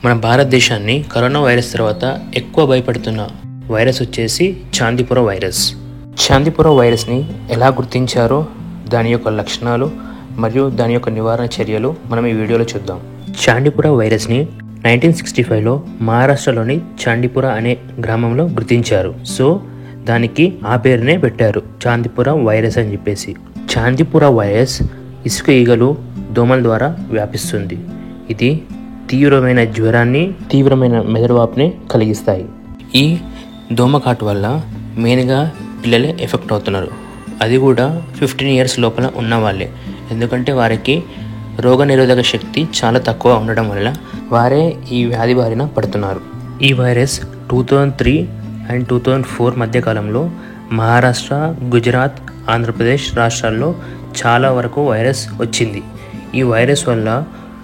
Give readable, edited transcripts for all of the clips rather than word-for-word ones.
మన భారతదేశాన్ని corona virus తర్వాత ఎక్కువ భయపడుతున్న వైరస్ వచ్చేసి చాందీపుర వైరస్. చాందీపుర వైరస్ని ఎలా గుర్తించారో, దాని యొక్క లక్షణాలు మరియు దాని యొక్క నివారణ చర్యలు మనం ఈ వీడియోలో చూద్దాం. చాందీపుర వైరస్ని 1965లో మహారాష్ట్రలోని చాందీపుర అనే గ్రామంలో గుర్తించారు. సో దానికి ఆ పేరునే పెట్టారు, చాందీపుర వైరస్ అని చెప్పేసి. చాందీపుర వైరస్ ఇసుక ఈగలు, దోమల ద్వారా వ్యాపిస్తుంది. ఇది తీవ్రమైన జ్వరాన్ని, తీవ్రమైన మెదడువాపుని కలిగిస్తాయి. ఈ దోమకాటు వల్ల మెయిన్గా పిల్లలే ఎఫెక్ట్ అవుతున్నారు. అది కూడా 15 years లోపల ఉన్న వాళ్ళే. ఎందుకంటే వారికి రోగనిరోధక శక్తి చాలా తక్కువ ఉండడం వల్ల వారే ఈ వ్యాధి బారిన పడుతున్నారు. ఈ వైరస్ 2003 అండ్ 2004 మధ్యకాలంలో మహారాష్ట్ర, గుజరాత్, ఆంధ్రప్రదేశ్ రాష్ట్రాల్లో చాలా వరకు వైరస్ వచ్చింది. ఈ వైరస్ వల్ల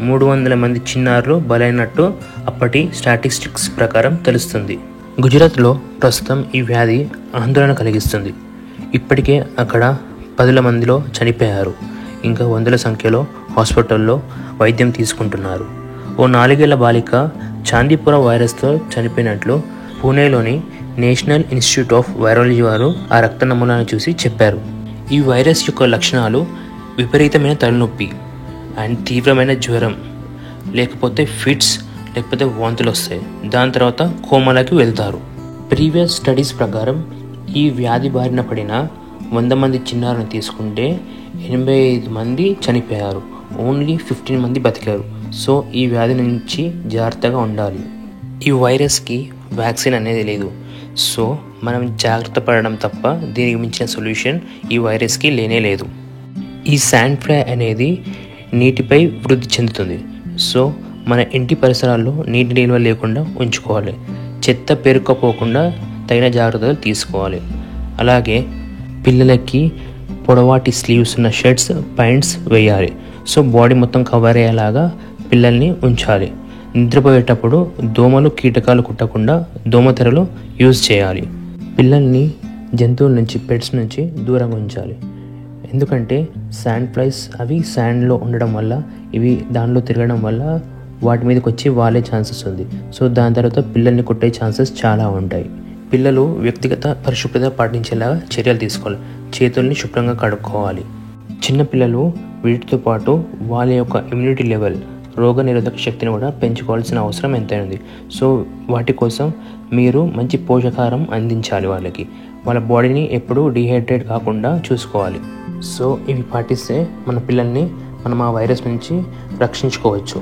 300 మంది చిన్నారులు బలైనట్టు అప్పటి స్టాటిస్టిక్స్ ప్రకారం తెలుస్తుంది. గుజరాత్లో ప్రస్తుతం ఈ వ్యాధి ఆందోళన కలిగిస్తుంది. ఇప్పటికే అక్కడ 10 మందిలో చనిపోయారు. ఇంకా 100 సంఖ్యలో హాస్పిటల్లో వైద్యం తీసుకుంటున్నారు. ఓ 4 ఏళ్ల బాలిక చాందీపుర వైరస్తో చనిపోయినట్లు పూణేలోని నేషనల్ ఇన్స్టిట్యూట్ ఆఫ్ వైరాలజీ వారు ఆ రక్త నమూనాను చూసి చెప్పారు. ఈ వైరస్ యొక్క లక్షణాలు విపరీతమైన తలనొప్పి అండ్ తీవ్రమైన జ్వరం, లేకపోతే ఫిట్స్, లేకపోతే వాంతులు వస్తాయి. దాని తర్వాత కోమాలోకి వెళ్తారు. ప్రీవియస్ స్టడీస్ ప్రకారం ఈ వ్యాధి బారిన పడిన 100 మంది చిన్నారులను తీసుకుంటే 85 మంది చనిపోయారు. ఓన్లీ 15 మంది బతికారు. సో ఈ వ్యాధి నుంచి జాగ్రత్తగా ఉండాలి. ఈ వైరస్కి వ్యాక్సిన్ అనేది లేదు. సో మనం జాగ్రత్త పడడం తప్ప దీనికి మించిన సొల్యూషన్ ఈ వైరస్కి లేనే లేదు. ఈ శాండ్ ఫ్లై అనేది నీటిపై వృద్ధి చెందుతుంది. సో మన ఇంటి పరిసరాల్లో నీటి నిల్వ లేకుండా ఉంచుకోవాలి. చెత్త పేరుకుపోకుండా తగిన జాగ్రత్తలు తీసుకోవాలి. అలాగే పిల్లలకి పొడవాటి స్లీవ్స్ ఉన్న షర్ట్స్, ప్యాంట్స్ వేయాలి. సో బాడీ మొత్తం కవర్ అయ్యేలాగా పిల్లల్ని ఉంచాలి. నిద్రపోయేటప్పుడు దోమలు, కీటకాలు కుట్టకుండా దోమతెరలు యూజ్ చేయాలి. పిల్లల్ని జంతువుల నుంచి, పెట్స్ నుంచి దూరంగా ఉంచాలి. ఎందుకంటే శాండ్ ఫ్లైస్ అవి శాండ్లో ఉండడం వల్ల, ఇవి దానిలో తిరగడం వల్ల వాటి మీదకి వచ్చి వాలే ఛాన్సెస్ ఉంది. సో దాని తర్వాత పిల్లల్ని కొట్టే ఛాన్సెస్ చాలా ఉంటాయి. పిల్లలు వ్యక్తిగత పరిశుభ్రత పాటించేలాగా చర్యలు తీసుకోవాలి. చేతుల్ని శుభ్రంగా కడుక్కోవాలి. చిన్నపిల్లలు వీటితో పాటు వాళ్ళ యొక్క ఇమ్యూనిటీ లెవెల్, రోగ నిరోధక శక్తిని కూడా పెంచుకోవాల్సిన అవసరం ఎంతైనా ఉంది. సో వాటి కోసం మీరు మంచి పోషకాహారం అందించాలి. వాళ్ళ బాడీని ఎప్పుడూ డీహైడ్రేట్ కాకుండా చూసుకోవాలి. సో ఇవి పాటిస్తే మన పిల్లల్ని మనం ఆ వైరస్ నుంచి రక్షించుకోవచ్చు.